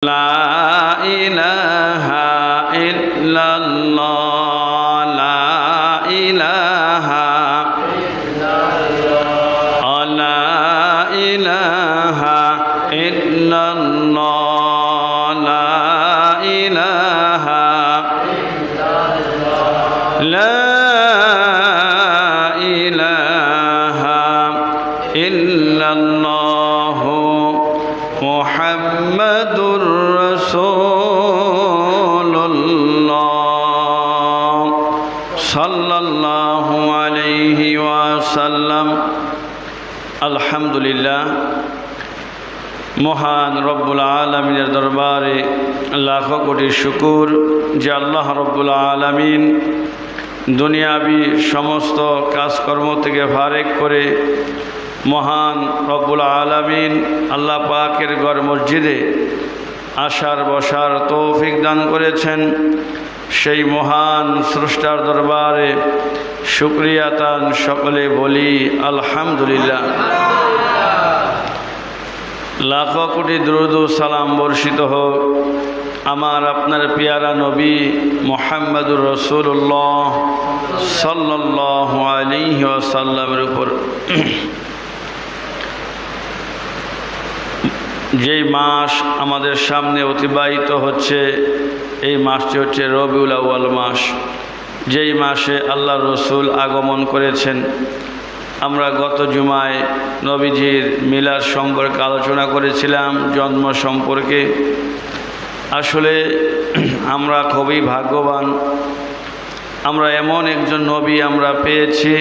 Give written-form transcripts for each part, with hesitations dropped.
لا إله إلا الله لا إله إلا الله لا إله إلا الله لا إله إلا الله لا إله إلا الله মুহাম্মাদুর রাসূলুল্লাহ সাল্লাল্লাহু আলাইহি ওয়াসাল্লাম। আলহামদুলিল্লাহ, মহান রব্বুল আলামিনের দরবারে লাখো কোটি শুকর যে আল্লাহ রব্বুল আলামিন দুনিয়াবি সমস্ত কাজকর্ম থেকে ফারেক করে মহান রব্বুল আলামিন আল্লাহ পাকের ঘর মসজিদে আসার বসার তৌফিক দান করেছেন। সেই মহান স্রষ্টার দরবারে শুকরিয়া তান সকলে বলি আলহামদুলিল্লাহ। লাখো কোটি দুরূদ ও সালাম বর্ষিত হোক আমার আপনার পিয়ারা নবী মুহাম্মদুর রাসূলুল্লাহ সাল্লাল্লাহু আলাইহি ওয়াসাল্লামের উপর। যেই মাস আমাদের সামনে অতিবাহিত হচ্ছে এই মাসটি হচ্ছে রবিউল আউয়াল মাস, যেই মাসে আল্লাহ রসুল আগমন করেছেন। আমরা গত জুমায় নবীজির মিলাদ সম্পর্কে আলোচনা করেছিলাম, জন্ম সম্পর্কে। আসলে আমরা খুবই ভাগ্যবান, আমরা এমন একজন নবী আমরা পেয়েছি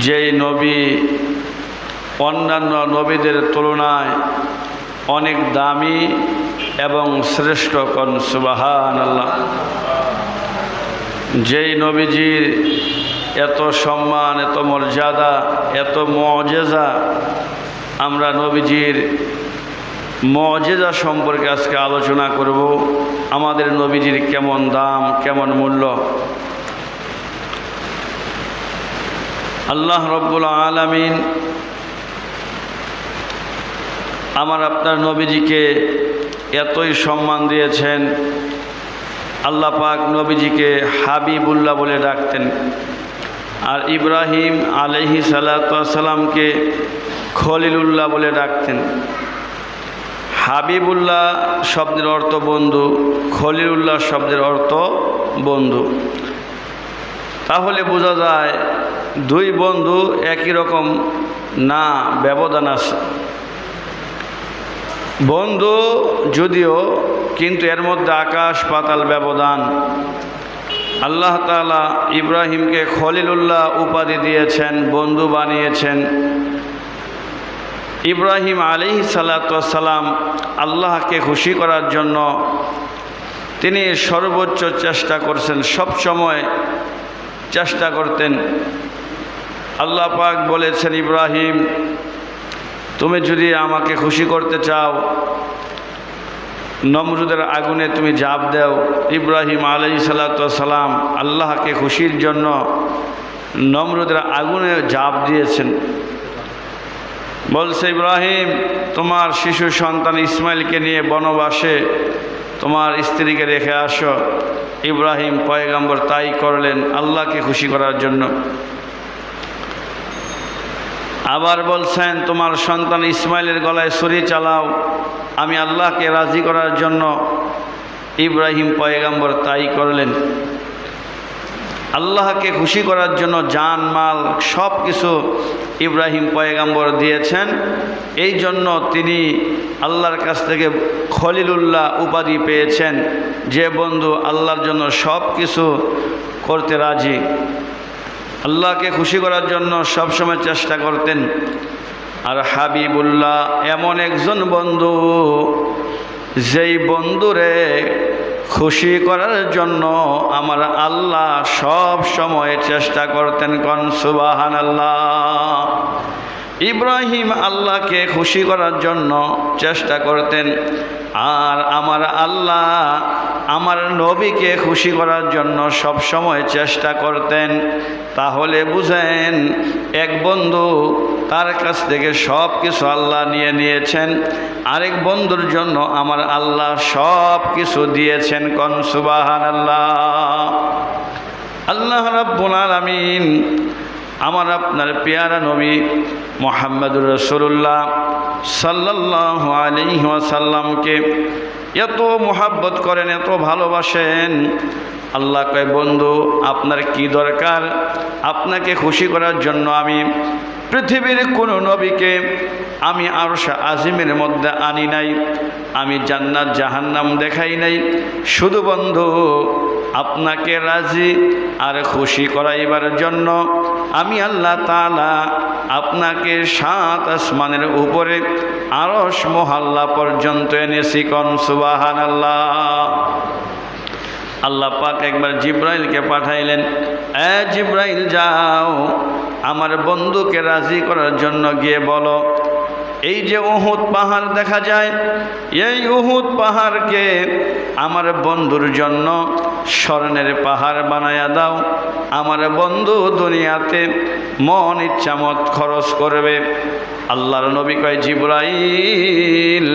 যেই নবী অন্যান্য নবীদের তুলনায় অনেক দামি এবং শ্রেষ্ঠ। কোন সুবহানাল্লাহ। যেই নবীজির এত সম্মান, এত মর্যাদা, এত মুআজিজা, আমরা নবীজির মুআজিজা সম্পর্কে আজকে আলোচনা করব। আমাদের নবীজির কেমন দাম, কেমন মূল্য। আল্লাহ রব্বুল আলামিন আমার আপনার নবীজিকে এতই সম্মান দিয়েছেন। আল্লাহ পাক নবীজিকে হাবিবুল্লাহ বলে ডাকতেন, আর ইব্রাহিম আলাইহিস সালাতু ওয়াস সালামকে খলিলুল্লাহ বলে ডাকতেন। হাবিবুল্লাহ শব্দের অর্থ বন্ধু, খলিলুল্লাহ শব্দের অর্থ বন্ধু। তাহলে বোঝা যায় দুই বন্ধু একই রকম না, ব্যবধান আছে। বন্ধু যদিও, কিন্তু এর মধ্যে আকাশ পাতাল ব্যবধান। আল্লাহ তাআলা ইব্রাহিমকে খলিলুল্লাহ উপাধি দিয়েছেন, বন্ধু বানিয়েছেন। ইব্রাহিম আলাইহিস সালাতু ওয়াস সালাম আল্লাহকে খুশি করার জন্য তিনি সর্বোচ্চ চেষ্টা করছেন, সব সময় চেষ্টা করতেন। আল্লাহ পাক বলেছেন, ইব্রাহিম তুমি যদি আমাকে খুশি করতে চাও, নমরুদের আগুনে তুমি ঝাঁপ দাও। ইব্রাহিম আলাইহিস সালাতু ওয়াস সালাম আল্লাহকে খুশির জন্য নমরুদের আগুনে ঝাঁপ দিয়েছেন। বলছে, ইব্রাহিম তোমার শিশু সন্তান ইসমাইলকে নিয়ে বনবাসে তোমার স্ত্রীকে রেখে আসো। ইব্রাহিম পয়গম্বর তাই করলেন আল্লাহকে খুশি করার জন্য। আবার বলছেন, তোমার সন্তান ইসমাইলের গলায় ছুরি চালাও, আমি আল্লাহকে রাজি করার জন্য। ইব্রাহিম পয়গম্বর তাই করলেন। আল্লাহকে খুশি করার জন্য জান মাল সব কিছু ইব্রাহিম পয়গম্বর দিয়েছেন। এই জন্য তিনি আল্লাহর কাছ থেকে খলিলুল্লাহ উপাধি পেয়েছেন, যে বন্ধু আল্লাহর জন্য সব কিছু করতে রাজি, আল্লাহকে খুশি করার জন্য সবসময় চেষ্টা করতেন। আর হাবিবুল্লাহ এমন একজন বন্ধু, যেই বন্ধুরে খুশি করার জন্য আমার আল্লাহ সব সময় চেষ্টা করতেন। কোন সুবহানাল্লাহ। ইব্রাহিম আল্লাহকে খুশি করার জন্য চেষ্টা করতেন, আর আমার আল্লাহ আমার নবীকে খুশি করার জন্য সব সময় চেষ্টা করতেন। তাহলে বুঝেন, এক বন্ধু তার কাছ থেকে সব কিছু আল্লাহ নিয়ে নিয়েছেন, আরেক বন্ধুর জন্য আমার আল্লাহ সব কিছু দিয়েছেন। কোন সুবহানাল্লাহ। আল্লাহ রাব্বুল আলামিন আমার আপনার পেয়ারা নবী মুহাম্মদুর রাসূলুল্লাহ সাল্লাল্লাহু আলাইহি ওয়াসাল্লামকে এত মোহাব্বত করেন, এত ভালোবাসেন। আল্লাহ কয়, বন্ধু আপনার কি দরকার? আপনাকে খুশি করার জন্য আমি পৃথিবীর কোনো নবীকে আমি আরশ আজিমের মধ্যে আনি নাই, আমি জান্নাত জাহান্নাম দেখাই নাই। শুধু বন্ধু আপনাকে রাজি আর খুশি করাইবার জন্য আমি আল্লাহ তাআলা আপনাকে 7 আসমানের উপরে আরশ মহল্লা পর্যন্ত এনেছি। কোন সুবহানাল্লাহ। আল্লাহ পাক একবার জিব্রাইলকে পাঠাইলেন, জিব্রাইল যাও আমার বন্ধুকে রাজি করার জন্য গিয়ে বলো, এই যে উহুদ পাহাড় দেখা যায়, এই উহুদ পাহাড়কে আমার বন্ধুর জন্য স্বর্ণের পাহাড় বানায়া দাও। আমার বন্ধু দুনিয়াতে মন ইচ্ছা মত খরচ করবে। আল্লাহর নবী কয়, জিব্রাইল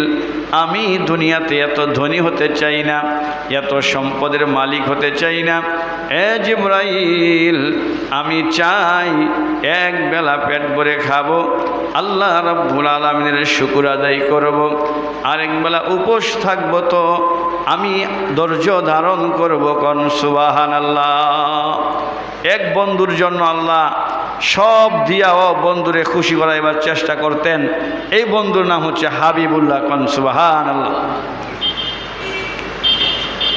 আমি দুনিয়াতে এত ধনী হতে চাই না, এত সম্পদের মালিক হতে চাই না। জিব্রাইল আমি চাই এক বেলা পেট ভরে খাবো, আল্লাহ রাব্বুল আলামিনের শুকর আদায় করব, আরেক বেলা উপোস থাকবো, তো আমি ধৈর্য ধারণ করব। কোন সুবহানাল্লাহ। এক বন্ধুর জন্য আল্লাহ সব দিয়াও বন্ধুরে খুশি করাইবার চেষ্টা করতেন। এই বন্ধুর নাম হচ্ছে হাবিবুল্লাহ। কোন সুবহানাল্লাহ।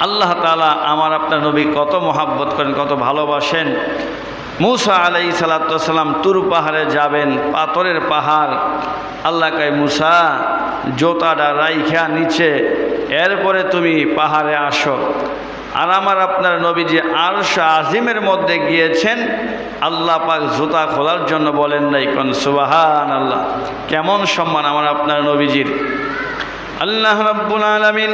আল্লাহ তাআলা আমার আপনার নবী কত মহাব্বত করেন, কত ভালোবাসেন। মূসা আলাইহিস সালাতু ওয়াস সালাম তুর পাহাড়ে যাবেন, পাথরের পাহাড়। আল্লাহ কয়, মূসা জোতাটা রাইখা নিচে, এরপরে তুমি পাহাড়ে আসো। আর আমার আপনার নবীজি আরশ আজিমের মধ্যে গিয়েছেন, আল্লাহ পাক জুতা খোলার জন্য বলেন নাই। কোন সুবহানাল্লাহ। কেমন সম্মান আমার আপনার নবীজির। আল্লাহ রাব্বুল আলামিন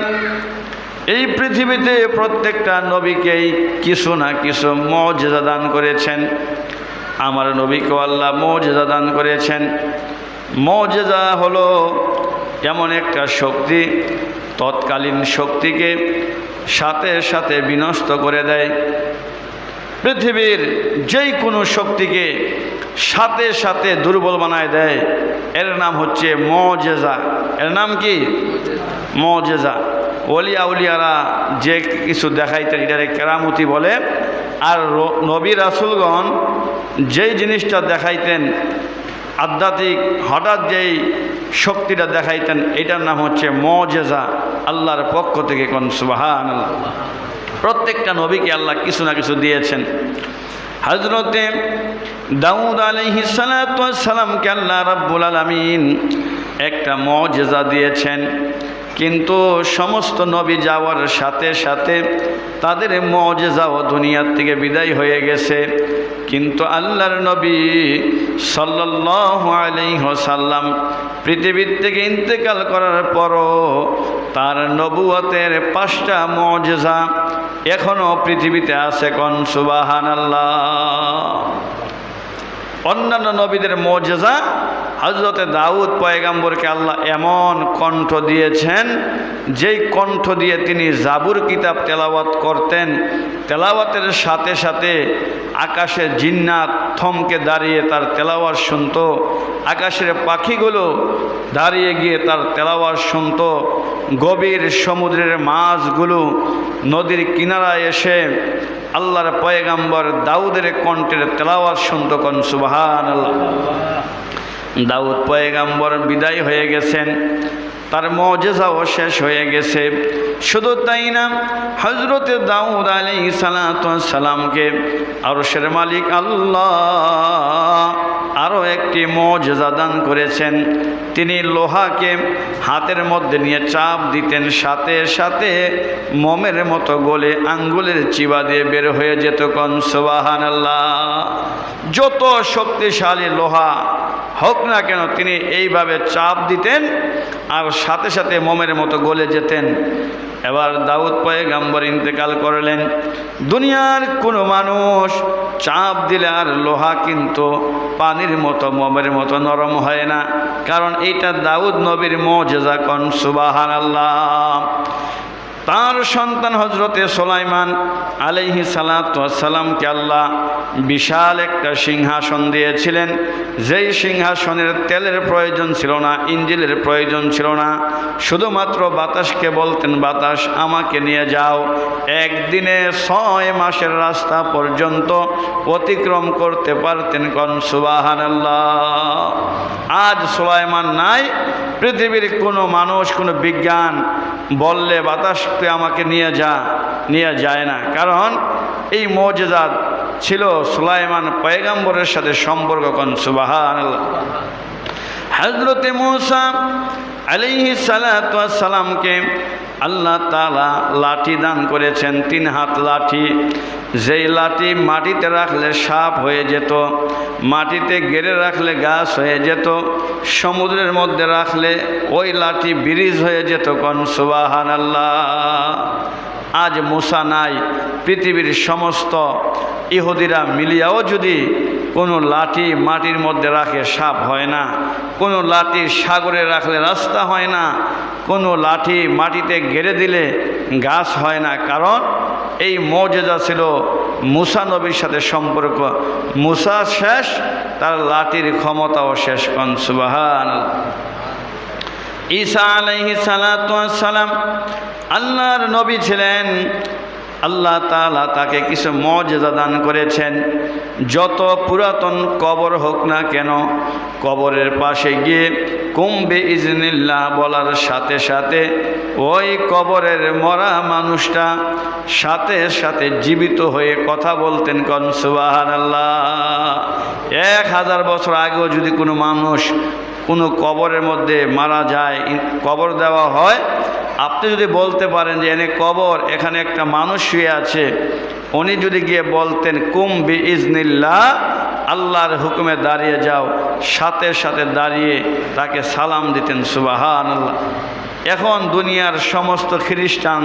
এই পৃথিবীতে প্রত্যেকটা নবীকেই কিছু না কিছু মুজিজা দান করেছেন। আমার নবীকেও আল্লাহ মুজিজা দান করেছেন। মুজিজা হলো এমন একটা শক্তি, তৎকালীন শক্তিকে সাথে সাথে বিনষ্ট করে দেয়। পৃথিবীর যেই কোনো শক্তিকে সাথে সাথে দুর্বল বানায় দেয়, এর নাম হচ্ছে মুজিজা। এর নাম কি? মুজিজা। ওলিয়া উলিয়ারা যে কিছু দেখাইতেন এটারে কেরামতি বলে। আর নবী রাসূলগণ যেই জিনিসটা দেখাইতেন, আধ্যাত্মিক হঠাৎ যেই শক্তিটা দেখাইতেন, এটার নাম হচ্ছে মুজিজা, আল্লাহর পক্ষ থেকে। কোন সুবহানাল্লাহ। প্রত্যেকটা নবীকে আল্লাহ কিছু না কিছু দিয়েছেন। হযরতে দাউদ আলাইহিস সালাতু ওয়াস সালামকে আল্লাহ রাব্বুল আলামিন একটা মুজিজা দিয়েছেন, কিন্তু সমস্ত নবী যাওয়ার সাথে সাথে তাদের মুজিজাও দুনিয়ার থেকে বিদায় হয়ে গেছে। কিন্তু আল্লাহর নবী সাল্লাল্লাহু আলাইহি ওয়াসাল্লাম পৃথিবীর থেকে ইন্তেকাল করার পরও তার নবুয়তের 5টা মুজিজা এখনো পৃথিবীতে আছে। কোন সুবহানাল্লাহ। অন্যান্য নবীদের মুজিজা, হযরতে দাউদ পয়গম্বরকে আল্লাহ এমন কণ্ঠ দিয়েছেন, যেই কণ্ঠ দিয়ে তিনি জাবুর কিতাব তেলাওয়াত করতেন। তেলাওয়াতের সাথে সাথে আকাশে জিন্নাত থমকে দাঁড়িয়ে তার তেলাওয়াত শুনত, আকাশের পাখিগুলো দাঁড়িয়ে গিয়ে তার তেলাওয়াত শুনত, গভীর সমুদ্রের মাছগুলো নদীর কিনারায় এসে আল্লাহর পয়গম্বর দাউদের কণ্ঠের তেলাওয়াত শুনত। কোন সুবহানাল্লাহ। দাউদ পয়গম্বর বিদায় হয়ে গেছেন, তার মুজিজাও শেষ হয়ে গেছে। শুধু তাই না, হযরতে দাউদ আলাইহিস সালাতু ওয়াস সালামকে আরশের মালিক আল্লাহ আরও একটি মুজিজা দান করেছেন। তিনি লোহাকে হাতের মধ্যে নিয়ে চাপ দিতেন, সাথে সাথে মোমের মতো গলে আঙ্গুলের চিবা দিয়ে বের হয়ে যেত। কোন সুবহানাল্লাহ। যত শক্তিশালী লোহা হোক না কেন তিনি এইভাবে চাপ দিতেন আর সাথে সাথে মোমের মতো গলে যেতেন। এবার দাউদ পয়গম্বর ইন্তেকাল করলেন। দুনিয়ার কোনো মানুষ চাপ দিলে আর লোহা কিন্তু পানির মতো মোমের মতো নরম হয় না, কারণ এইটা দাউদ নবীর মুজিজা। কোন সুবহানাল্লাহ। তার সন্তান হজরতে সুলাইমান আলাইহিস সালাতু ওয়াস সালামকে আল্লাহ বিশাল একটা সিংহাসন দিয়েছিলেন, যেই সিংহাসনের তেলের প্রয়োজন ছিল না, ইঞ্জিলের প্রয়োজন ছিল না। শুধুমাত্র বাতাসকে বলতেন, বাতাস আমাকে নিয়ে যাও। একদিনে 6 মাসের রাস্তা পর্যন্ত অতিক্রম করতে পারতেন। কোন সুবহানাল্লাহ। আজ সুলাইমান নাই, পৃথিবীর কোনো মানুষ, কোনো বিজ্ঞান বললে বাতাসকে আমাকে নিয়ে যায় না, কারণ এই মুজিজা ছিল সুলাইমান পয়গম্বরের সাথে সম্পর্ক। কোন সুবহানাল্লাহ। হযরতে মূসা আলাইহিস সালাতু ওয়াস সালামকে আল্লাহ তাআলা লাঠি দান করেছেন, 3 হাত লাঠি। যেই লাঠি মাটিতে রাখলে সাপ হয়ে যেত, মাটিতে গেড়ে রাখলে গাছ হয়ে যেত, সমুদ্রের মধ্যে রাখলে ওই লাঠি ব্রিজ হয়ে যেত। কোন সুবহানাল্লাহ। আজ মূসা নাই, পৃথিবীর সমস্ত ইহুদিরা মিলিয়াও যদি কোনো লাঠি মাটির মধ্যে রাখে সাপ হয় না, কোনো লাঠি সাগরে রাখলে রাস্তা হয় না, কোনো লাঠি মাটিতে গেড়ে দিলে গাছ হয় না, কারণ এই মুজিজা ছিল মূসা নবীর সাথে সম্পর্ক। মূসা শেষ, তার লাঠির ক্ষমতাও শেষ। কোন সুবহানাল্লাহ। ঈসা আলাইহিস সালাতু ওয়াস সালাম আল্লাহর নবী ছিলেন। আল্লাহ তাআলা তাকে কিছু মুজিজা দান করেছেন। যত পুরাতন কবর হোক না কেন, কবরের পাশে গিয়ে কুম বিইজনিল্লাহ বলার সাথে সাথে ওই কবরের মরা মানুষটা সাথে সাথে জীবিত হয়ে কথা বলতেন। কোন সুবহানাল্লাহ। 1000 বছর আগেও যদি কোনো মানুষ কোনো কবরের মধ্যে মারা যায়, কবর দেওয়া হয়, আপনি যদি বলতে পারেন যে এনে কবর, এখানে একটা মানুষ শুয়ে আছে, উনি যদি গিয়ে বলতেন কুম বিইজনিল্লাহ, আল্লাহর হুকুমে দাঁড়িয়ে যাও, সাথে সাথে দাঁড়িয়ে তাকে সালাম দিতেন। সুবহানাল্লাহ। এখন দুনিয়ার সমস্ত খ্রিস্টান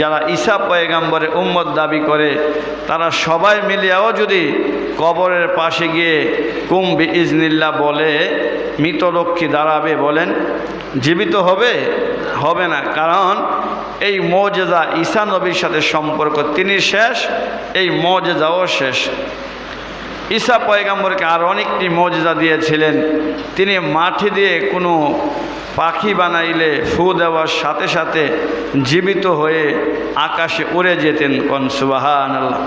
যারা ঈসা পয়গম্বরের উম্মত দাবি করে, তারা সবাই মিলিয়াও যদি কবরের পাশে গিয়ে কুম বিইজনিল্লাহ বলে, মৃত লোককে দাঁড়াবে, বলেন জীবিত হবে? হবে না, কারণ এই মুজিজা ঈসা নবীর সাথে সম্পর্ক। তিনি শেষ, এই মুজিজাও শেষ। ঈসা পয়গম্বরকে আর অনেকটি মুজিজা দিয়েছিলেন। তিনি মাটি দিয়ে কোনো পাখি বানাইলে ফু দেওয়ার সাথে সাথে জীবিত হয়ে আকাশে উড়ে যেতেন। কোন সুবহানাল্লাহ।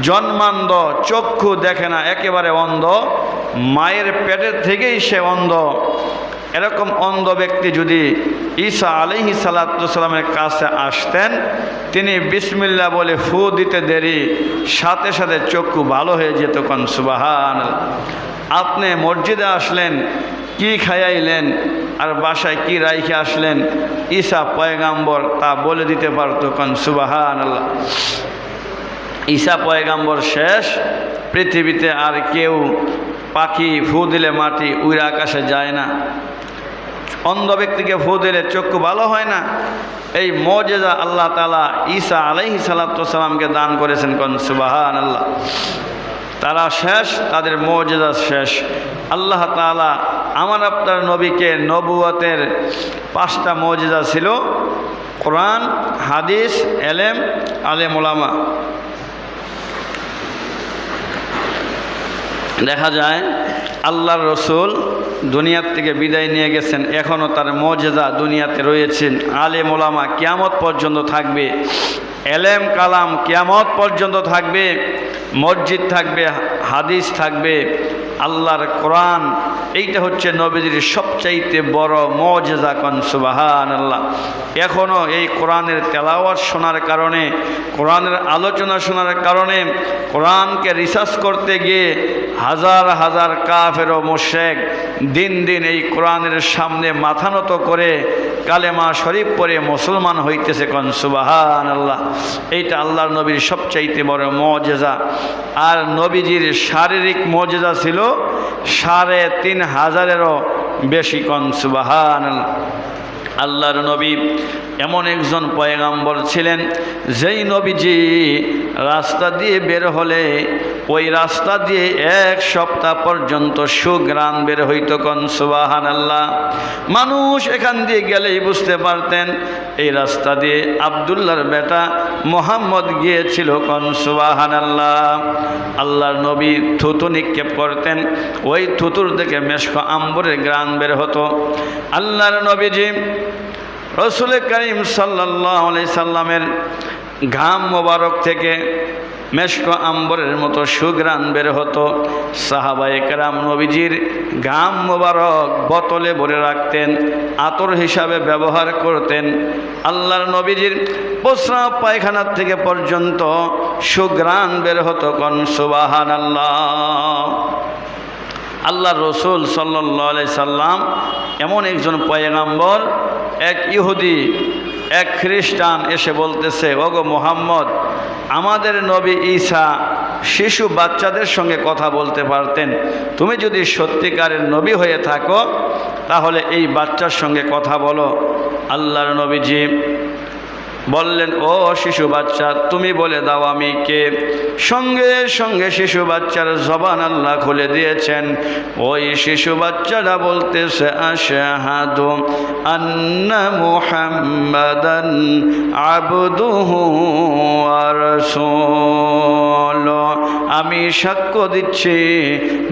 জন্মান্ধ, চক্ষু দেখে না, একেবারে অন্ধ, মায়ের পেটের থেকেই সে অন্ধ। এরকম অন্ধ ব্যক্তি যদি ঈসা আলাইহিস সালাতু সালামের কাছে আসতেন, তিনি বিসমিল্লাহ বলে ফু দিতে দেরি, সাথে সাথে চক্ষু ভালো হয়ে যেত। কোন সুবহানাল্লাহ। আপনি মসজিদে আসলেন, কি খাইয়াইলেন আর বাসায় কি রাইখে আসলেন, ঈসা পয়গম্বর তা বলে দিতে পারত। কোন সুবহানাল্লাহ। ঈসা পয়গম্বর শেষ, পৃথিবীতে আর কেউ পাখি ফু দিলে মাটি উড়ে আকাশে যায় না, অন্ধ ব্যক্তিকে ফু দিলে চক্ষু ভালো হয় না। এই মুজিজা আল্লাহ তাআলা ঈসা আলাইহিস সালাতু সালামকে দান করেছেন। কোন সুবহানাল্লাহ। তারা শেষ, তাদের মুজিজা শেষ। আল্লাহ তাআলা আমার আপনার নবীকে নবুয়তের 5টা মুজিজা ছিল: কোরআন, হাদিস, এলেম, আলেম ওলামা। দেখা যায় আল্লাহর রসুল দুনিয়ার থেকে বিদায় নিয়ে গেছেন, এখনও তার মুজিজা দুনিয়াতে রয়েছেন। আলেম ওলামা কিয়ামত পর্যন্ত থাকবে, এলেম কালাম কিয়ামত পর্যন্ত থাকবে, মসজিদ থাকবে, হাদিস থাকবে, আল্লাহর কোরআন। এইটা হচ্ছে নবীজির সবচাইতে বড় মুজিজা। কোন সুবহানাল্লাহ। এখনও এই কোরআনের তেলাওয়াত শোনার কারণে, কোরআনের আলোচনা শোনার কারণে, কোরআনকে রিসার্চ করতে গিয়ে হাজার হাজার কাফের ও মুশরিক দিন দিন এই কোরআনের সামনে মাথা নত করে কালেমা শরীফ পড়ে মুসলমান হইতেছে। কোন সুবহানাল্লাহ। এইটা আল্লাহর নবীর সবচাইতে বড় মুজিজা। আর নবীজির শারীরিক মুজিজা ছিল 3500-এরও বেশি। কোন সুবহানাল্লাহ। আল্লাহর নবী এমন একজন পয়গাম্বর ছিলেন, যেই নবীজি রাস্তা দিয়ে বের হলে ওই রাস্তা দিয়ে 1 সপ্তাহ পর্যন্ত সুঘ্রাণ বের হইত। কোন সুবহানাল্লাহ। মানুষ এখান দিয়ে গেলেই বুঝতে পারতেন এই রাস্তা দিয়ে আব্দুল্লাহর বেটা মোহাম্মদ গিয়েছিল। কোন সুবহানাল্লাহ। আল্লাহর নবী থুতু নিক্ষেপ করতেন, ওই থুতুর থেকে মেশক আম্বরের ঘ্রাণ বের হতো। আল্লাহর নবীজি রসুল করিম সাল্লাল্লাহু আলাইহি সাল্লামের ঘাম মোবারক থেকে মেশক আম্বরের মতো সুঘ্রাণ বের হতো। সাহাবায়ে কেরাম নবীজির ঘাম মোবারক বোতলে ভরে রাখতেন, আতর হিসাবে ব্যবহার করতেন। আল্লাহর নবীজির প্রস্রাব পায়খানার থেকে পর্যন্ত সুঘ্রাণ বের হতো। কোন সুবহানাল্লাহ। আল্লাহর রসুল সাল্লাল্লাহু আলাইহি সাল্লাম এমন একজন পয়গাম্বর, এক ইহুদি এক খ্রিস্টান এসে বলতেছে, ওগো মুহাম্মদ, আমাদের নবী ঈসা শিশু বাচ্চাদের সঙ্গে কথা বলতে পারতেন, তুমি যদি সত্যিকারের নবী হয়ে থাকো তাহলে এই বাচ্চার সঙ্গে কথা বলো। আল্লাহর নবীজি বললেন, ও শিশু বাচ্চা, তুমি বলে দাও আমি কে। সঙ্গে সঙ্গে শিশু বাচ্চার জবান আল্লাহ খুলে দিয়েছেন। ওই শিশু বাচ্চাটা বলতেছে, আশহাদু আন্না মুহাম্মাদান আবদুহু ওয়া রাসূলুহু, আমি সাক্ষ্য দিচ্ছি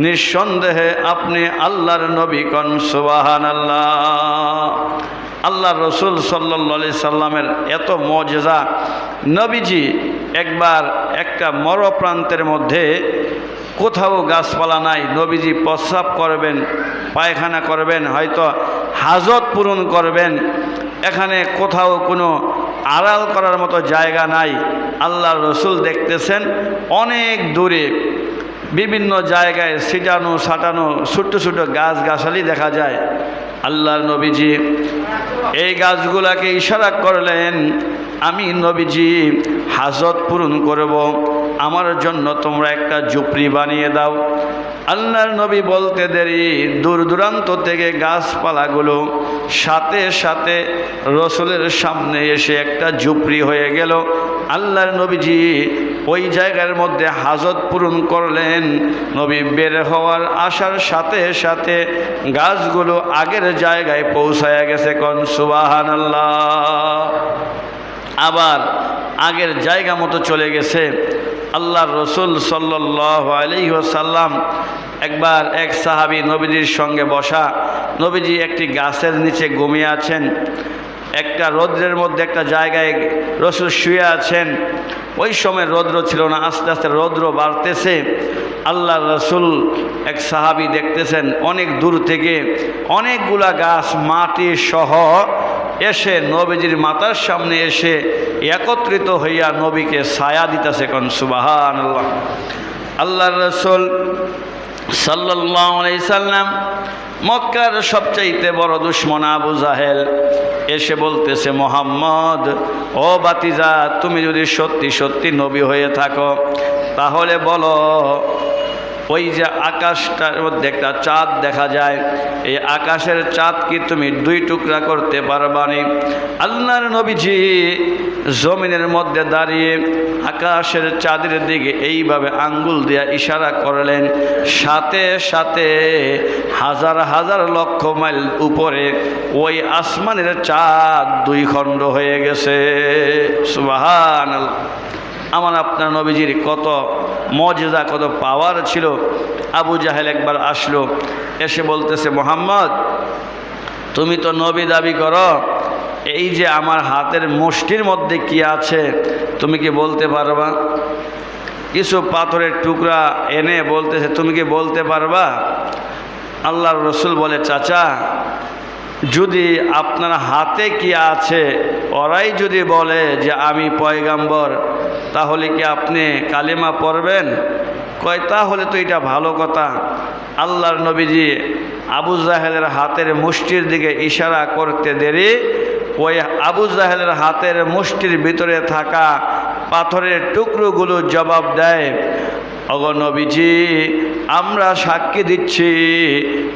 নিঃসন্দেহে আপনি আল্লাহর নবী। কোন সুবহানাল্লাহ। আল্লাহ রসুল সাল্লাল্লাহু আলাইহি সাল্লামের এত মুজিজা। নবীজি একবার একটা মরপ্রান্তের মধ্যে, কোথাও গাছপালা নাই, নবীজি প্রস্রাব করবেন, পায়খানা করবেন, হয়তো হাজত পূরণ করবেন, এখানে কোথাও কোনো আড়াল করার মতো জায়গা নাই। আল্লাহ রসুল দেখতেছেন অনেক দূরে বিভিন্ন জায়গায় ছিটানো ছাটানো ছোট্ট ছোট গাছগাছালি দেখা যায়। আল্লাহর নবীজি এই গাছগুলাকে ইশারা করলেন, আমি নবীজি হাজত পূরণ করব, আমার জন্য তোমরা একটা ঝুপড়ি বানিয়ে দাও। আল্লাহর নবী বলতে দেরি, দূর দূরান্ত থেকে গাছপালাগুলো সাথে সাথে রসুলের সামনে এসে একটা ঝুপড়ি হয়ে গেল। আল্লাহর নবীজি ওই জায়গার মধ্যে হাজত পূরণ করলেন। নবী বের হওয়ার আসার সাথে সাথে গাছগুলো আগের জায়গায় পৌঁছায়া গেছে। কোন সুবহানাল্লাহ। আবার আগের জায়গা মতো চলে গেছে। আল্লাহর রসুল সাল্লাল্লাহু আলাইহি ওয়াসাল্লাম একবার এক সাহাবী নবীজির সঙ্গে বসা, নবীজি একটি গাছের নিচে ঘুমিয়ে আছেন, একটা রৌদ্রের মধ্যে একটা জায়গায় রসুল শুয়ে আছেন। ওই সময় রৌদ্র ছিল না, আস্তে আস্তে রৌদ্র বাড়তেছে। আল্লাহ রসুল এক সাহাবী দেখতেছেন অনেক দূর থেকে অনেকগুলা গাছ মাটি সহ এসে নবীজির মাথার সামনে এসে একত্রিত হইয়া নবীকে ছায়া দিতেছে। কোন সুবহানাল্লাহ। আল্লাহ রসুল সাল্লাল্লাহু আলাইহি সাল্লাম মক্কার সবচাইতে বড় দুশমন আবু জাহেল এসে বলতেছে, মোহাম্মদ, ও বাতিজা, তুমি যদি সত্যি সত্যি নবী হয়ে থাকো তাহলে বলো, ওই যে আকাশটার মধ্যে একটা চাঁদ দেখা যায়, এই আকাশের চাঁদ কি তুমি 2 টুকরা করতে পারবানি? আল্লাহর নবীজি জমিনের মধ্যে দাঁড়িয়ে আকাশের চাঁদের দিকে এইভাবে আঙ্গুল দিয়ে ইশারা করলেন। সাথে সাথে হাজার হাজার লক্ষ মাইল উপরে ওই আসমানের চাঁদ 2 খণ্ড হয়ে গেছে। সুবহানাল্লাহ। আমার আপনার নবীজির কত মুজিজা, কত পাওয়ার ছিল। আবু জাহেল একবার আসলো, এসে বলতেছে, মোহাম্মদ, তুমি তো নবী দাবি করো, এই যে আমার হাতের মুষ্টির মধ্যে কি আছে তুমি কি বলতে পারবা? কিছু পাথরের টুকরা এনে বলতেছে, তুমি কি বলতে পারবা? আল্লাহর রসুল বলে, চাচা, যদি আপনার হাতে কি আছে ওরাই যদি বলে যে আমি পয়গাম্বর, তাহলে কি আপনি কালিমা পড়বেন? কয় তাহলে তো এটা ভালো কথা। আল্লাহর নবীজি আবু জাহেলের হাতের মুষ্টির দিকে ইশারা করতে দেরি ওই আবু জাহেলের হাতের মুষ্টির ভিতরে থাকা পাথরের টুকরোগুলো জবাব দেয়, ওগো নবীজি, আমরা সাক্ষী দিচ্ছি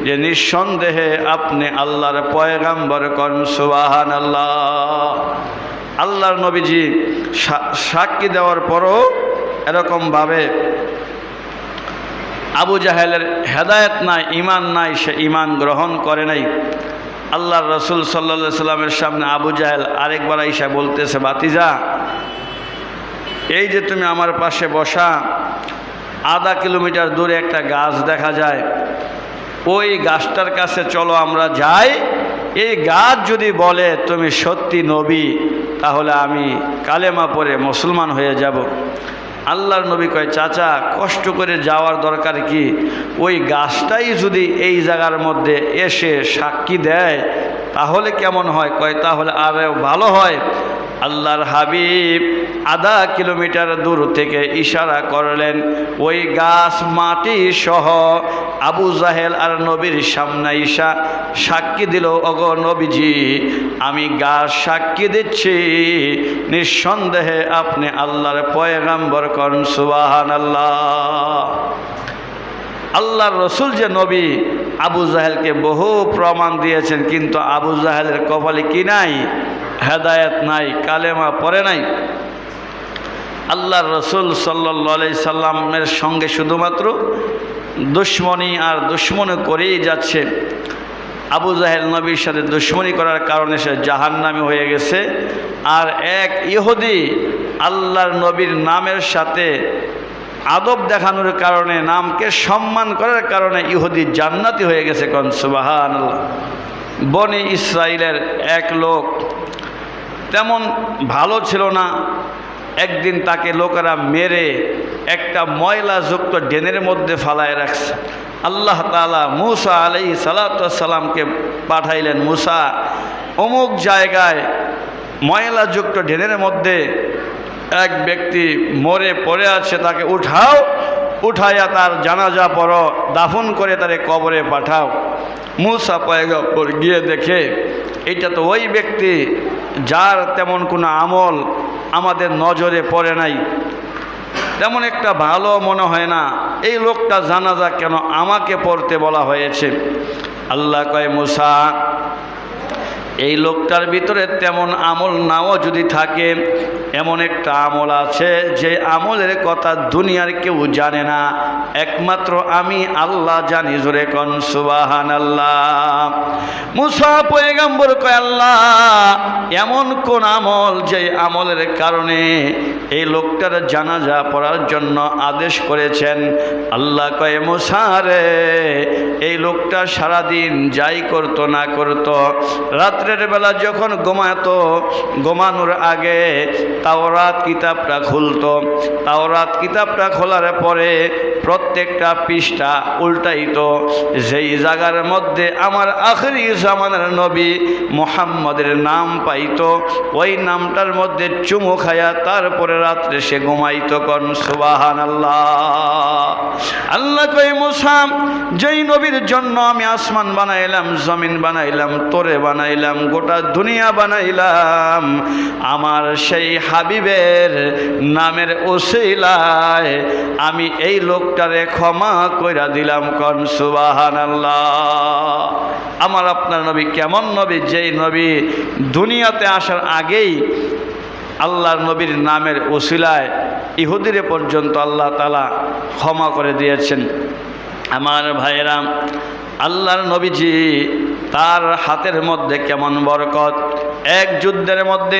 যে নিঃসন্দেহে আপনি আল্লাহর পয়গাম্বর। কোন সুবহানাল্লাহ। আল্লাহর নবীজি সাক্ষী দেওয়ার পরও এরকমভাবে আবু জাহেলের হেদায়েত নাই, ঈমান নাই, সে ঈমান গ্রহণ করে নাই। আল্লাহর রসুল সাল্লাল্লাহু আলাইহি সাল্লামের সামনে আবু জাহেল আরেকবার আইসা বলতেছে, ভাতিজা, এই যে তুমি আমার পাশে বসা, আধা কিলোমিটার দূরে একটা গাছ দেখা যায়, ওই গাছটার কাছে চলো আমরা যাই। এই গাছ যদি বলে তুমি সত্যি নবী, তাহলে আমি কালেমা পড়ে মুসলমান হয়ে যাব। আল্লাহর নবী কয়, চাচা, কষ্ট করে যাওয়ার দরকার কি? ওই গাছটাই যদি এই জায়গার মধ্যে এসে সাক্ষী দেয় তাহলে কেমন হয়? কয় তাহলে আরও ভালো হয়। আল্লাহর হাবিব আধা কিলোমিটার দূর থেকে ইশারা করলেন, ওই গাছ মাটি সহ আবু জাহেল আর নবীর সামনে ঈশা সাক্ষী দিল, ওগো নবীজি, আমি গাছ সাক্ষী দিচ্ছি নিঃসন্দেহে আপনি আল্লাহর পয়গাম্বর। কোন সুবহানাল্লাহ। আল্লাহর রসুল যে নবী, আবু জাহেলকে বহু প্রমাণ দিয়েছেন, কিন্তু আবু জাহেলের কপালে কি নাই? হেদায়েত নাই, কালেমা পড়ে নাই। আল্লাহর রসুল সাল্লাল্লাহু আলাইহি সাল্লামের সঙ্গে শুধুমাত্র দুশ্মনী আর দুশ্মনী করেই যাচ্ছে। আবু জাহেল নবীর সাথে দুশ্মনী করার কারণে সে জাহান্নামী হয়ে গেছে। আর এক ইহুদি আল্লাহর নবীর নামের সাথে আদব দেখানোর কারণে, নামকে সম্মান করার কারণে ইহুদি জান্নাতি হয়ে গেছে। কোন সুবহানাল্লাহ। বনি ইসরাইলের এক লোক তেমন ভালো ছিল না। একদিন তাকে লোকেরা মেরে একটা ময়লাযুক্ত ড্রেনের মধ্যে ফালায় রাখছে। আল্লাহ তাআলা মূসা আলাইহিস সালাতু ওয়াস সালামকে পাঠাইলেন, মূসা, অমুক জায়গায় ময়লাযুক্ত ড্রেনের মধ্যে এক ব্যক্তি মরে পড়ে আছে, তাকে উঠাও, উঠাইয়া তার জানাজা পড়ো, দাফন করে তারে কবরে পাঠাও। মূসা পয়গম্বর গিয়ে দেখে এটা তো ওই ব্যক্তি যার তেমন কোনো আমল আমাদের নজরে পড়ে নাই, তেমন একটা ভালো মনে হয় না, এই লোকটা জানাজা কেন আমাকে পড়তে বলা হয়েছে? আল্লাহ কয়, মূসা, এই লোকটার ভিতরে তেমন আমল নাও যদি থাকে, এমন একটা আমল আছে যে আমলের কথা দুনিয়ার কেউ জানে না, একমাত্র আমি আল্লাহ জানি। জোরে কোন সুবহানাল্লাহ। মূসা পয়গম্বর কয়, আল্লাহ, এমন কোন আমল যে আমলের কারণে এই লোকটার জানাজা পড়ার জন্য আদেশ করেছেন? আল্লাহ কয়, মূসা রে, এই লোকটা সারাদিন যাই করতো না করতো, রাত্রের বেলা যখন ঘুমাতো, ঘুমানোর আগে তাওরাত কিতাবটা খুলতো, তাওরাত কিতাবটা খোলার পরে প্রত্যেকটা পৃষ্ঠা উল্টাইতো, যেই জায়গার মধ্যে আমার আখিরি জামানার নবী মুহাম্মদের নাম পাইতো, ওই নামটার মধ্যে চুমু খায়া তারপরে রাত্রে সে ঘুমাইতো। কোন সুবহানাল্লাহ। আল্লাহ কয়, মূসা, যেই নবীর জন্য আমি আসমান বানাইলাম, জমিন বানাইলাম, তোরে বানাইলাম, গোটা দুনিয়া বানাইলাম, আমার সেই হাবিবের নামের ওসিলায় আমি এই লোকটারে ক্ষমা কইরা দিলাম। কোন সুবহানাল্লাহ। আমার আপনার নবী কেমন নবী? যেই নবী দুনিয়াতে আসার আগেই আল্লাহর নবীর নামের ওসিলায় ইহুদিরে পর্যন্ত আল্লাহ তাআলা ক্ষমা করে দিয়েছেন। আমার ভাইয়েরা, আল্লাহর নবীজি তার হাতের মধ্যে কেমন বরকত। এক যুদ্ধের মধ্যে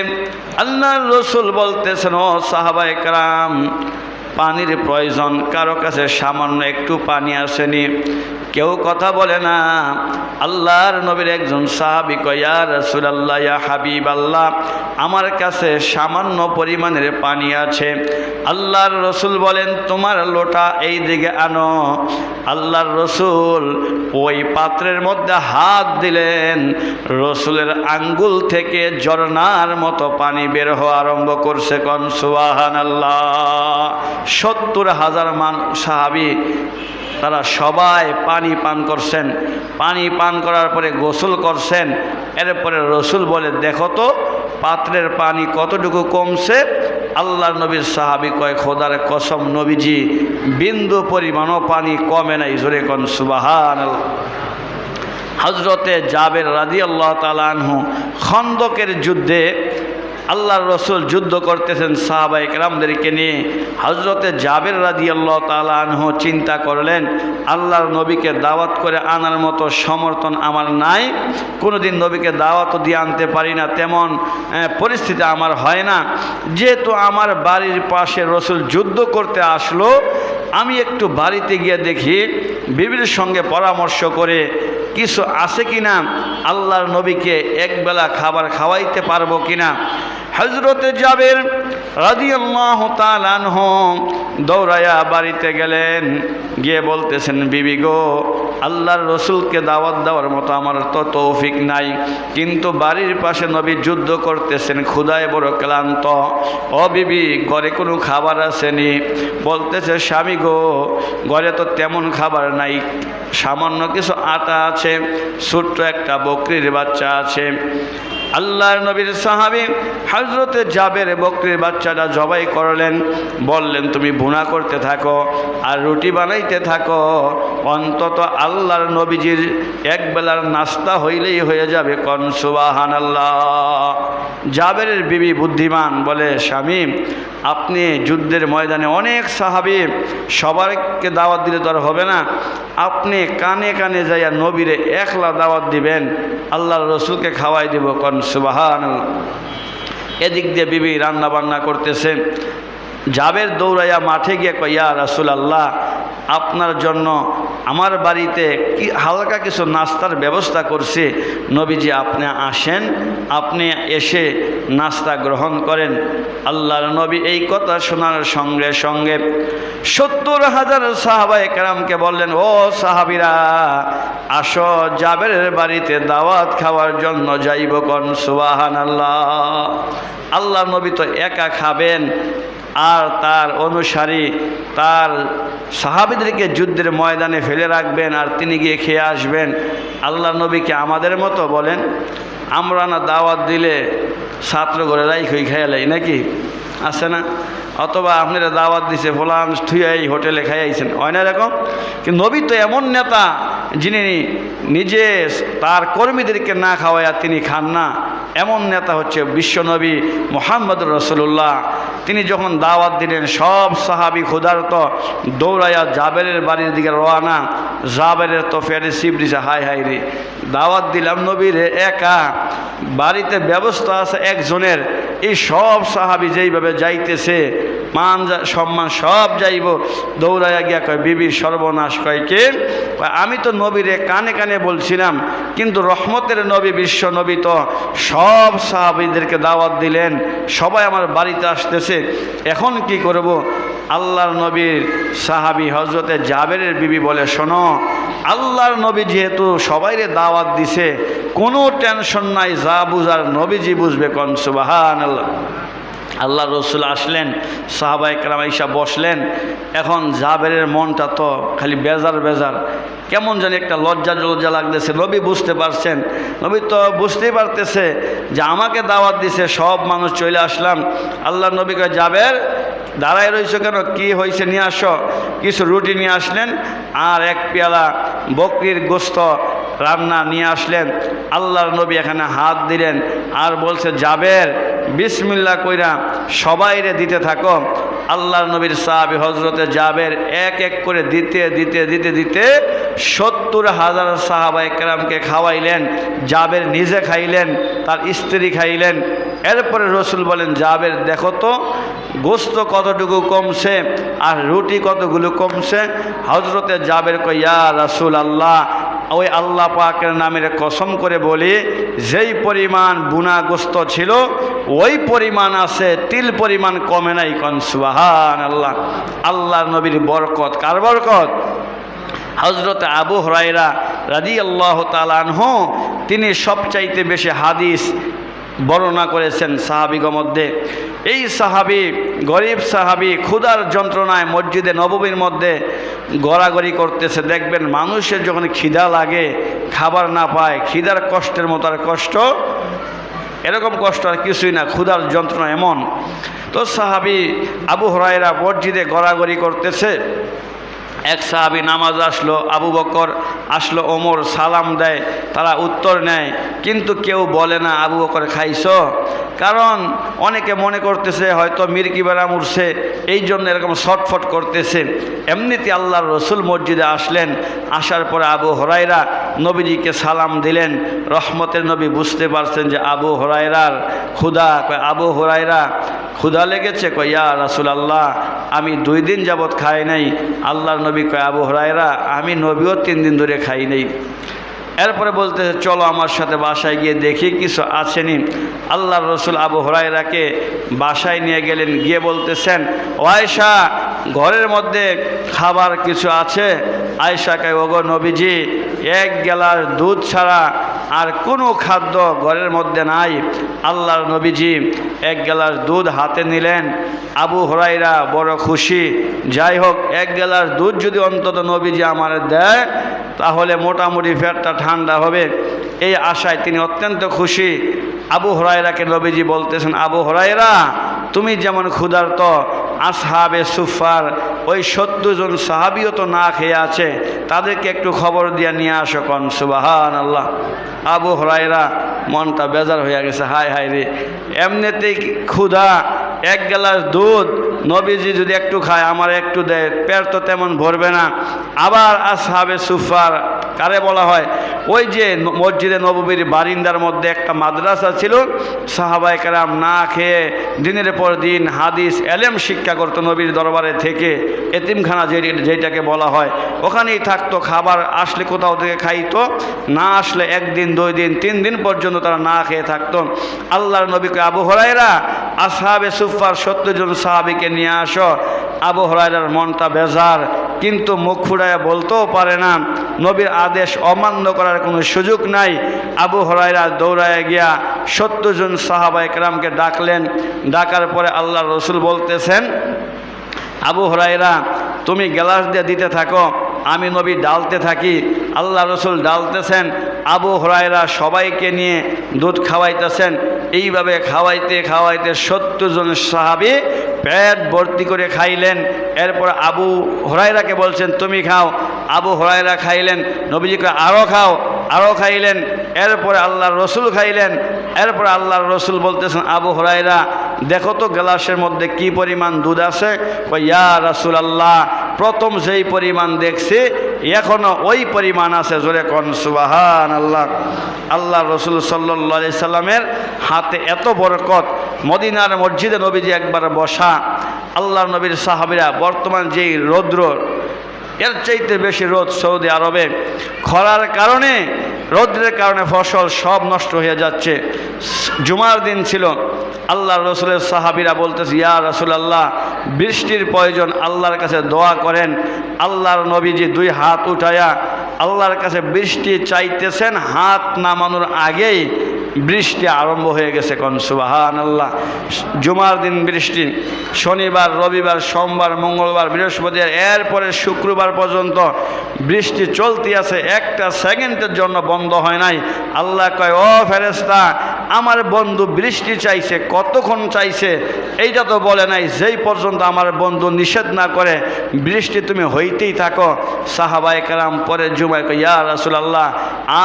আল্লাহর রসুল বলতেছেন, ও সাহাবায়ে কেরাম, পানির প্রয়োজন, কারো কাছে সামান্য একটু পানি আসেনি, কেউ কথা বলে না। আল্লাহর নবীর একজন সাহাবী কয়, ইয়া রাসূলুল্লাহ, ইয়া হাবিবাল্লাহ, আমার কাছে সামান্য পরিমাণের পানি আছে। আল্লাহর রসুল বলেন, তোমার লোটা এই দিকে আনো। আল্লাহর রসুল ওই পাত্রের মধ্যে হাত দিলেন, রসুলের আঙ্গুল থেকে ঝরনার মতো পানি বের হওয়া আরম্ভ করছে। কোন সুবহানাল্লাহ। 70,000 সাহাবী, তারা সবাই পানি পান করছেন। পানি পান করার পরে গোসল করছেন। এরপরে রসুল বলে, দেখো তো পাত্রের পানি কতটুকু কমছে। আল্লাহর নবীর সাহাবী কয়, খোদার কসম নবীজি, বিন্দু পরিমাণও পানি কমে নাই। জোরে কোন সুবহানাল্লাহ। হযরতে জাবের রাদিয়াল্লাহু তাআলা আনহু খন্দকের যুদ্ধে আল্লাহর রসুল যুদ্ধ করতেছেন সাহাবায়ে কেরামদেরকে নিয়ে। হযরতে জাবের রাদিয়াল্লাহু তাআলা আনহু চিন্তা করলেন, আল্লাহর নবীকে দাওয়াত করে আনার মতো সমর্থন আমার নাই, কোনোদিন নবীকে দাওয়াতও দিয়ে আনতে পারি না, তেমন পরিস্থিতি আমার হয় না। যেহেতু আমার বাড়ির পাশে রসুল যুদ্ধ করতে আসলো, আমি একটু বাড়িতে গিয়ে দেখি বিবির সঙ্গে পরামর্শ করে কিছু আছে কিনা, আল্লাহর নবীকে একবেলা খাবার খাওয়াইতে পারবো কিনা। হযরতে জাবের রাদিয়াল্লাহু তাআলা আনহু দৌড়াইয়া বাড়িতে গেলেন, গিয়ে বলতেছেন, বিবি গো, আল্লাহর রসুলকে দাওয়াত দেওয়ার মতো আমার তো তৌফিক নাই, কিন্তু বাড়ির পাশে নবী যুদ্ধ করতেছেন, ক্ষুধায় বড় ক্লান্ত। ও বিবি, ঘরে কোনো খাবার আসেনি? বলতেছে, স্বামী গো, ঘরে তো তেমন খাবার নাই, সামান্য কিছু আটা আছে, ছোট্ট একটা বকরির বাচ্চা আছে। আল্লাহর নবীর সাহাবী হযরতে জাবের বকরির বাচ্চাটা জবাই করলেন, বললেন, তুমি ভুনা করতে থাকো আর রুটি বানাইতে থাকো, অন্তত আল্লাহর নবীজির একবেলার নাস্তা হইলেই হয়ে যাবে। কোন সুবহানাল্লাহ। জাবেরের বিবি বুদ্ধিমান, বলে, স্বামী, আপনি যুদ্ধের ময়দানে অনেক সাহাবী, সবাইকে দাওয়াত দিলে তো আর হবে না, আপনি কানে কানে যাইয়া নবীরে একলা দাওয়াত দিবেন, আল্লাহর রসুলকে খাওয়াই দেব। কোন সুবহানাল্লাহ। এদিক দিয়ে বিবি রান্না বান্না করতেছে। জাবের দৌড়াইয়া মাঠে গিয়ে কয়, ইয়া রাসূলুল্লাহ, আপনার জন্য আমার বাড়িতে কি হালকা কিছু নাস্তার ব্যবস্থা করছি, নবীজি আপনি আসেন, আপনি এসে নাস্তা গ্রহণ করেন। আল্লাহর নবী এই কথা শোনার সঙ্গে সঙ্গে 70,000 সাহাবায়ে কেরামকে বললেন, ও সাহাবীরা, আসো, জাবেরের বাড়িতে দাওয়াত খাওয়ার জন্য যাইব। কোন সুবহানাল্লাহ। আল্লাহর নবী তো একা খাবেন, আর তার অনুসারী তার সাহাবীদেরকে যুদ্ধের ময়দানে ফেলে রাখবেন, আর তিনি গিয়ে খেয়ে আসবেন। আল্লাহর নবীকে আমাদের মতো বলেন, আমরা না দাওয়াত দিলে ছাত্র ঘরে রাইখই খেয়ালাই নাকি, আছে না? অথবা আপনারা দাওয়াত দিছে, ফলান থুইয়া এই হোটেলে খাইয়াইছেন, হয় না এরকম? কিন্তু নবী তো এমন নেতা, যিনি নিজে তার কর্মীদেরকে না খাওয়াইয়া তিনি খান না। এমন নেতা হচ্ছে বিশ্বনবী মুহাম্মদুর রাসূলুল্লাহ। তিনি যখন দাওয়াত দিলেন, সব সাহাবী ক্ষুধার্ত দৌড়াইয়া জাবেরের বাড়ির দিকে রওনা। জাবেরের তো ফেরে সিপ দিছে, হাই হাই রে, দাওয়াত দিলাম নবীরে একা, বাড়িতে ব্যবস্থা আছে একজনের, এই সব সাহাবী যেইভাবে যাইতেছে, মান সম্মান সব যাইব। দৌড়াইয়া গিয়া কয়, বিবির সর্বনাশ। কয়, কে? আমি তো নবীরে কানে কানে বলছিলাম, কিন্তু রহমতের নবী বিশ্ব নবী তো সব সাহাবীদেরকে দাওয়াত দিলেন, সবাই আমার বাড়িতে আসতেছে, এখন কি করব? আল্লাহর নবীর সাহাবী হযরতে জাবেরের বিবি বলে, শোনো, আল্লাহর নবী যেহেতু সবাইরে দাওয়াত দিছে, কোনো টেনশন নাই, যা বুঝার নবীজি বুঝবে। কোন সুবহানাল্লাহ। আল্লাহ রসুল আসলেন, সাহাবায়ে কেরাম আইসা বসলেন। এখন জাবেরের মনটা তো খালি বেজার বেজার, কেমন জানি একটা লজ্জা লজ্জা লাগতেছে। নবী বুঝতে পারছেন, নবী তো বুঝতেই পারতেছে যে আমাকে দাওয়াত দিছে, সব মানুষ চলে আসলাম। আল্লাহ নবী কয়, জাবের, দাঁড়ায় রইছো কেন, কি হয়েছে, নিয়ে আসো। কিছু রুটি নিয়ে আসলেন, আর এক পেয়ালা বকরির গোস্ত রান্না নিয়ে আসলেন। আল্লাহর নবী এখানে হাত দিলেন, আর বলছে, জাবের, বিসমিল্লাহ কইরা সবাইরে দিতে থাকো। আল্লাহর নবীর সাহাবী হযরতে জাবের এক এক করে দিতে দিতে দিতে দিতে 70,000 সাহাবায়ে কেরামকে খাওয়াইলেন। জাবের নিজে খাইলেন, তার স্ত্রী খাইলেন, এরপরে রসুল বলেন, জাবের দেখো তো গোস্ত কতটুকু কমছে আর রুটি কতগুলো কমছে। হজরতে জাবের কয়, ইয়া রাসূল আল্লাহ, ওই আল্লাহ পাকের নামের কসম করে বলি, যেই পরিমাণ বুনা গোস্ত ছিল ওই পরিমাণ আছে, তিল পরিমাণ কমে নাই। কোন সুবহানাল্লাহ। আল্লাহর নবীর বরকত। কার বরকত? হযরত আবু হুরায়রা রাদিয়াল্লাহু তাআলা আনহু, তিনি সবচাইতে বেশি হাদিস বর্ণনা করেছেন সাহাবীদের মধ্যে। এই সাহাবী, গরিব সাহাবী, ক্ষুধার যন্ত্রণায় মসজিদে নববীর মধ্যে গড়াগড়ি করতেছে। দেখবেন মানুষের যখন খিদা লাগে, খাবার না পায়, খিদার কষ্টের মতো আর কষ্ট, এরকম কষ্ট আর কিছুই না, ক্ষুধার যন্ত্রণা এমন। তো সাহাবী আবু হুরায়রা মসজিদে গড়াগড়ি করতেছে। এক সাহাবী নামাজ আসলো, আবু বকর আসলো, ওমর সালাম দেয়, তারা উত্তর নেয়, কিন্তু কেউ বলে না আবু বকর খাইছো। কারণ অনেকে মনে করতেছে হয়তো মির্কি বেড়া মুড়ছে, এই জন্য এরকম ছটফট করতেছে। এমনিতে আল্লাহর রসুল মসজিদে আসলেন, আসার পরে আবু হুরায়রা নবীজিকে সালাম দিলেন। রহমতের নবী বুঝতে পারছেন যে আবু হুরায়রার ক্ষুধা। কয়, আবু হুরায়রা ক্ষুধা লেগেছে? কয়, ইয়া রাসূলুল্লাহ, আমি 2 দিন যাবৎ খাই নাই। আল্লাহর নবী কয়, আবু হুরায়রা, আমি নবীও 3 দিন ধরে খাই নাই। এরপরে বলতেছে, চলো আমার সাথে বাসায় গিয়ে দেখি কিছু আছেনি। আল্লাহর রসুল আবু হুরায়রাকে বাসায় নিয়ে গেলেন। গিয়ে বলতেছেন, ও আয়েশা, ঘরের মধ্যে খাবার কিছু আছে? আয়েশা কয়, ওগো নবীজি, 1 গ্লাস দুধ ছাড়া আর কোনো খাদ্য ঘরের মধ্যে নাই। আল্লাহর নবীজি 1 গ্লাস দুধ হাতে নিলেন। আবু হুরায়রা বড় খুশি। যাই হোক, 1 গ্লাস দুধ যদি অন্তত নবীজি আমার দেয় তাহলে মোটামুটি পেটটা ঠান্ডা হবে, এই আশায় তিনি অত্যন্ত খুশি। আবু হুরায়রাকে নবীজি বলতেছেন, আবু হুরায়রা, তুমি যেমন ক্ষুধার্ত, আসহাবে সুফার ওই 70 জন সাহাবিও তো না খেয়ে আছে, তাদেরকে একটু খবর দিয়ে নিয়ে আসো। কোন সুবহানাল্লাহ। আবু হুরায়রা মনটা বেজার হয়ে গেছে, হায় হায় রে, এমনিতেই ক্ষুধা, 1 গ্লাস দুধ নবীজি যদি একটু খায়, আমার একটু দেয়, পেট তো তেমন ভরবে না। আবার আসহাবে সুফার কারে বলা হয়? ওই যে মসজিদে নববীর বারিন্দার মধ্যে একটা মাদ্রাসা ছিল, সাহাবায়ে কেরাম না খেয়ে দিনের পর দিন হাদিস এলেম শিক্ষা করতো নবীর দরবারে থেকে। এতিমখানা যেটাকে বলা হয়, ওখানেই থাকতো। খাবার আসলে কোথাও থেকে খাইতো, না আসলে 1 দিন 2 দিন 3 দিন পর্যন্ত তারা না খেয়ে থাকতো। আল্লাহর নবীকে, আবু হুরায়রা, আসহাবে সুফার 70 জন সাহাবীকে নিয়ে আসো। আবু হুরায়রার মনটা বেজার, কিন্তু মুখ ফুটাইয়া বলতেও পারে না, নবীর আদেশ অমান্য করার কোনো সুযোগ নাই। আবু হুরায়রা দৌড়ায় গিয়া 70 জন সাহাবায়ে কেরামকে ডাকলেন। ডাকার পরে আল্লাহর রসুল বলতেছেন, আবু হুরায়রা, তুমি গ্লাস দিয়ে দিতে থাকো, আমি নবী ডালতে থাকি। আল্লাহ রসুল ডালতেছেন, আবু হুরায়রা সবাইকে নিয়ে দুধ খাওয়াইতেছেন। এইভাবে খাওয়াইতে খাওয়াইতে 70 জন সাহাবী পেট ভর্তি করে খাইলেন। এরপর আবু হুরায়রাকে বলছেন, তুমি খাও। আবু হুরায়রা খাইলেন। নবীজিকে আরও খাও, আরও খাইলেন। এরপরে আল্লাহর রসুল খাইলেন। এরপর আল্লাহর রসুল বলতেছেন, আবু হুরায়রা, দেখো তো গ্লাসের মধ্যে কি পরিমাণ দুধ আছে? কয়, ইয়া রাসূলুল্লাহ, প্রথম যেই পরিমাণ দেখছি এখনো ওই পরিমাণ আছে। জোরে কোন সুবহানাল্লাহ। আল্লাহ রসুল সাল্লাল্লাহু আলাইহি সাল্লামের হাতে এত বরকত। মদিনার মসজিদে নবীজি একবার বসা, আল্লাহর নবীর সাহাবীরা, বর্তমান যেই রৌদ্র, এর চাইতে বেশি রোদ সৌদি আরবে, খরার কারণে, রৌদ্রের কারণে ফসল সব নষ্ট হয়ে যাচ্ছে। জুমার দিন ছিল, আল্লাহর রসুলের সাহাবীরা বলতেছে, ইয়া রাসূলুল্লাহ, বৃষ্টির প্রয়োজন, আল্লাহর কাছে দোয়া করেন। আল্লাহর নবীজি 2 হাত উঠায়া আল্লাহর কাছে বৃষ্টি চাইতেছেন, হাত নামানোর আগেই বৃষ্টি আরম্ভ হয়ে গেছে। কোন সুবহানাল্লাহ। জুমার দিন বৃষ্টি, শনিবার, রবিবার, সোমবার, মঙ্গলবার, বৃহস্পতিবার, এরপরে শুক্রবার পর্যন্ত বৃষ্টি চলতে আছে, একটা সেকেন্ডের জন্য বন্ধ হয় নাই। আল্লাহ কয়, ও ফেরেশতা, আমার বন্ধু বৃষ্টি চাইছে, কতক্ষণ চাইছে এইটা তো বলে নাই। যেই পর্যন্ত আমার বন্ধু নিষেধ না করে বৃষ্টি তুমি হইতেই থাকো। সাহাবায়ে কেরাম পরে জুমায় কয়, ইয়া রাসূলুল্লাহ,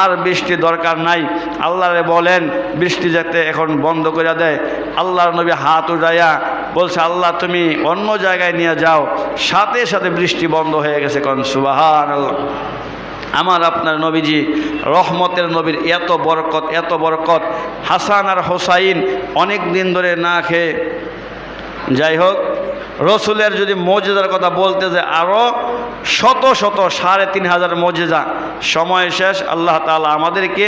আর বৃষ্টি দরকার নাই, আল্লাহরে বলেন বৃষ্টি যাতে এখন বন্ধ করে দেয়। আল্লাহর নবী হাত উঠাইয়া বলছে, আল্লাহ তুমি অন্য জায়গায় নিয়ে যাও। সাথে সাথে বৃষ্টি বন্ধ হয়ে গেছে। কোন সুবহানাল্লাহ। আমার আপনার নবীজি রহমতের নবীর এত বরকত, হাসান আর হোসাইন অনেক দিন ধরে না খেয়ে, যাই হোক রসুলের যদি মজেজার কথা বলতে যে আরও শত 3,500 মজেজা, সময় শেষ। আল্লাহ তাআলা আমাদেরকে